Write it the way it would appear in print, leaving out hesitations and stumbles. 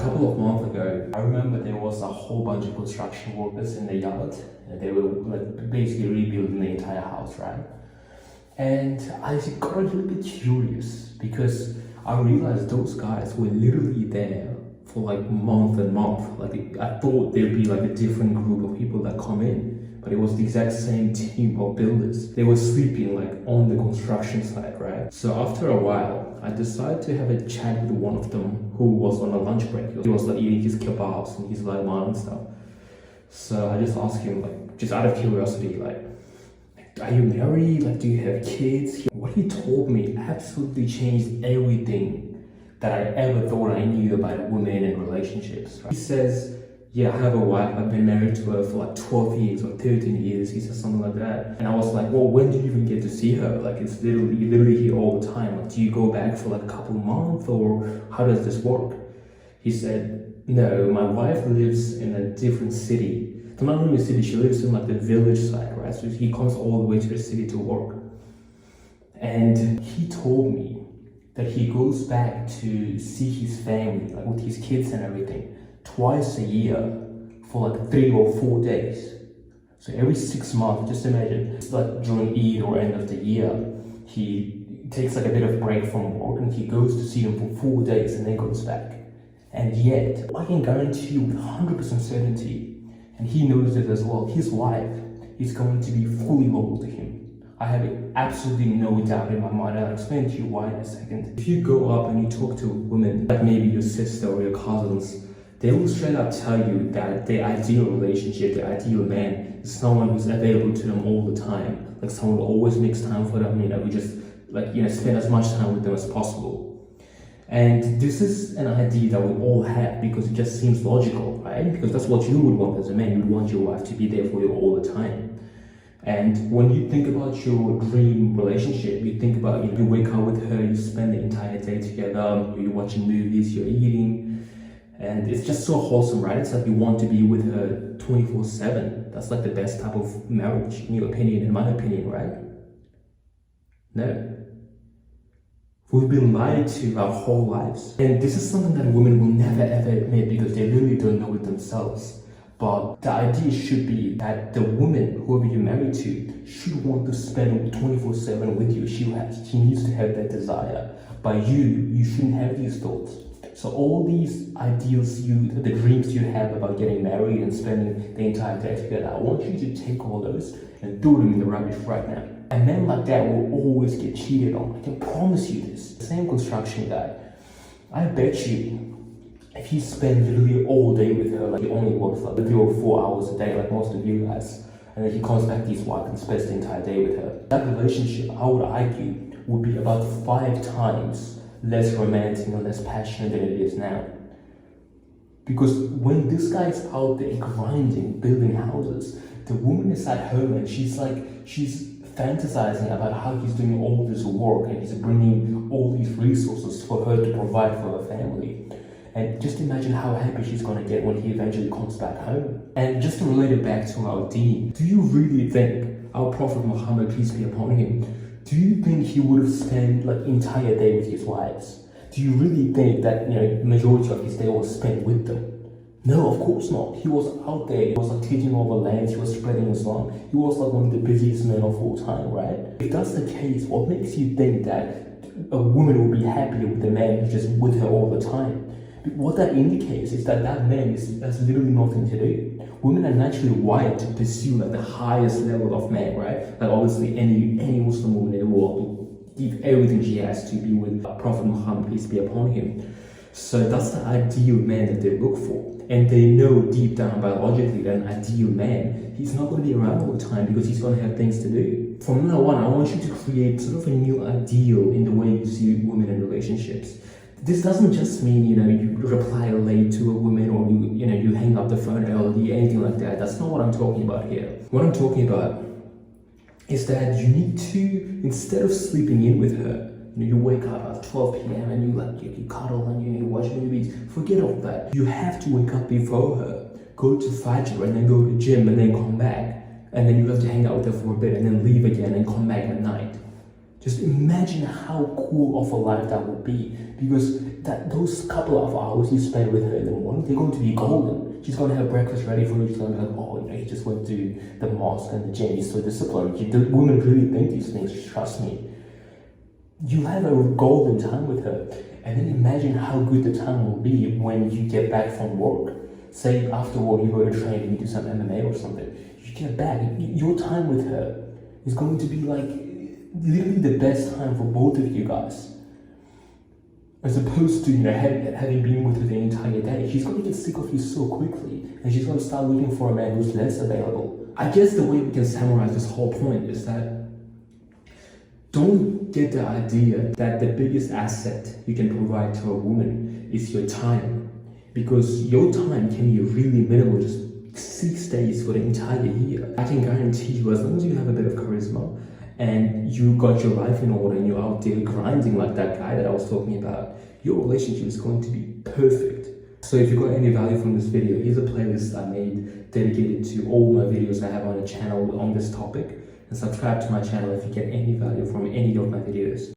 A couple of months ago, I remember there was a whole bunch of construction workers in the yard. They were like basically rebuilding the entire house, right? And I got a little bit curious because I realized those guys were literally there for like month and month. Like I thought there'd be like a different group of people that come in, but it was the exact same team of builders. They were sleeping like on the construction site, right? So after a while, I decided to have a chat with one of them who was on a lunch break. He was like eating his kebabs and his laiman and stuff. So I just asked him, like, just out of curiosity, like, are you married? Like, do you have kids? What he told me absolutely changed everything that I ever thought I knew about women and relationships. Right? He says, yeah, I have a wife. I've been married to her for like 12 years or 13 years. He says something like that. And I was like, well, when do you even get to see her? Like, it's literally here all the time. Like, do you go back for like a couple of months or how does this work? He said, no, my wife lives in a different city. So not only a city, she lives in like the village side, right? So he comes all the way to the city to work. And he told me that he goes back to see his family, like with his kids and everything, twice a year for like 3 or 4 days. So every 6 months, just imagine, it's like during Eid or end of the year, he takes like a bit of break from work and he goes to see them for 4 days and then goes back. And yet, I can guarantee you with 100% certainty, and he knows it as well, his wife is going to be fully loyal to him. I have absolutely no doubt in my mind. I'll explain to you why in a second. If you go up and you talk to women, like maybe your sister or your cousins, they will straight up tell you that their ideal relationship, their ideal man is someone who's available to them all the time. Like someone who always makes time for them, who just spend as much time with them as possible. And this is an idea that we all have because it just seems logical, right? Because that's what you would want as a man. You'd want your wife to be there for you all the time. And when you think about your dream relationship, you think about, you wake up with her, you spend the entire day together, you're watching movies, you're eating, and it's just so wholesome, right? It's like you want to be with her 24/7. That's like the best type of marriage, in your opinion, in my opinion, right? No. We've been lied to our whole lives. And this is something that women will never ever admit because they really don't know it themselves. But the idea should be that the woman, whoever you're married to, should want to spend 24/7 with you. She needs to have that desire. But you shouldn't have these thoughts. So all these ideals, the dreams you have about getting married and spending the entire day together, I want you to take all those and throw them in the rubbish right now. A man like that will always get cheated on. I can promise you this. The same construction guy, I bet you, if he spent literally all day with her, like he only works like 3 or 4 hours a day, like most of you guys, and then he comes back to his wife and spends the entire day with her, that relationship, I would argue, would be about 5 times less romantic and less passionate than it is now. Because when this guy's out there grinding, building houses, the woman is at home and she's fantasizing about how he's doing all this work and he's bringing all these resources for her to provide for her family. And just imagine how happy she's going to get when he eventually comes back home. And just to relate it back to our deen, do you really think our Prophet Muhammad, peace be upon him, do you think he would have spent like entire day with his wives? Do you really think that the majority of his day was spent with them? No, of course not. He was out there, he was like taking over lands, he was spreading Islam. He was like one of the busiest men of all time, right? If that's the case, what makes you think that a woman will be happier with a man who's just with her all the time? What that indicates is that man has literally nothing to do. Women are naturally wired to pursue like the highest level of man, right? Like obviously any Muslim woman in the world will give everything she has to be with Prophet Muhammad, peace be upon him. So that's the ideal man that they look for. And they know deep down biologically that an ideal man, he's not going to be around all the time because he's going to have things to do. From now on, I want you to create sort of a new ideal in the way you see women in relationships. This doesn't just mean, you reply late to a woman or you hang up the phone early, anything like that. That's not what I'm talking about here. What I'm talking about is that you need to, instead of sleeping in with her, you wake up at 12 p.m. and you cuddle and you watch movies. Forget all that. You have to wake up before her, go to Fajr and then go to gym and then come back. And then you have to hang out with her for a bit and then leave again and come back at night. Just imagine how cool of a life that would be. Because that those couple of hours you spend with her in the morning, they're going to be golden. She's going to have breakfast ready for you. She's going to be like, oh, he just went to the mosque and the gym. He's so disciplined. The women really think these things. Trust me. You have a golden time with her. And then imagine how good the time will be when you get back from work. Say after work you go to train and you do some MMA or something. You get back, your time with her is going to be like literally the best time for both of you guys. As opposed to, having been with her the entire day. She's going to get sick of you so quickly, and she's going to start looking for a man who's less available. I guess the way we can summarize this whole point is that don't get the idea that the biggest asset you can provide to a woman is your time. Because your time can be really minimal, just 6 days for the entire year. I can guarantee you, as long as you have a bit of charisma and you got your life in order and you're out there grinding like that guy that I was talking about, your relationship is going to be perfect. So if you got any value from this video, here's a playlist I made dedicated to all my videos I have on the channel on this topic. And subscribe to my channel if you get any value from any of my videos.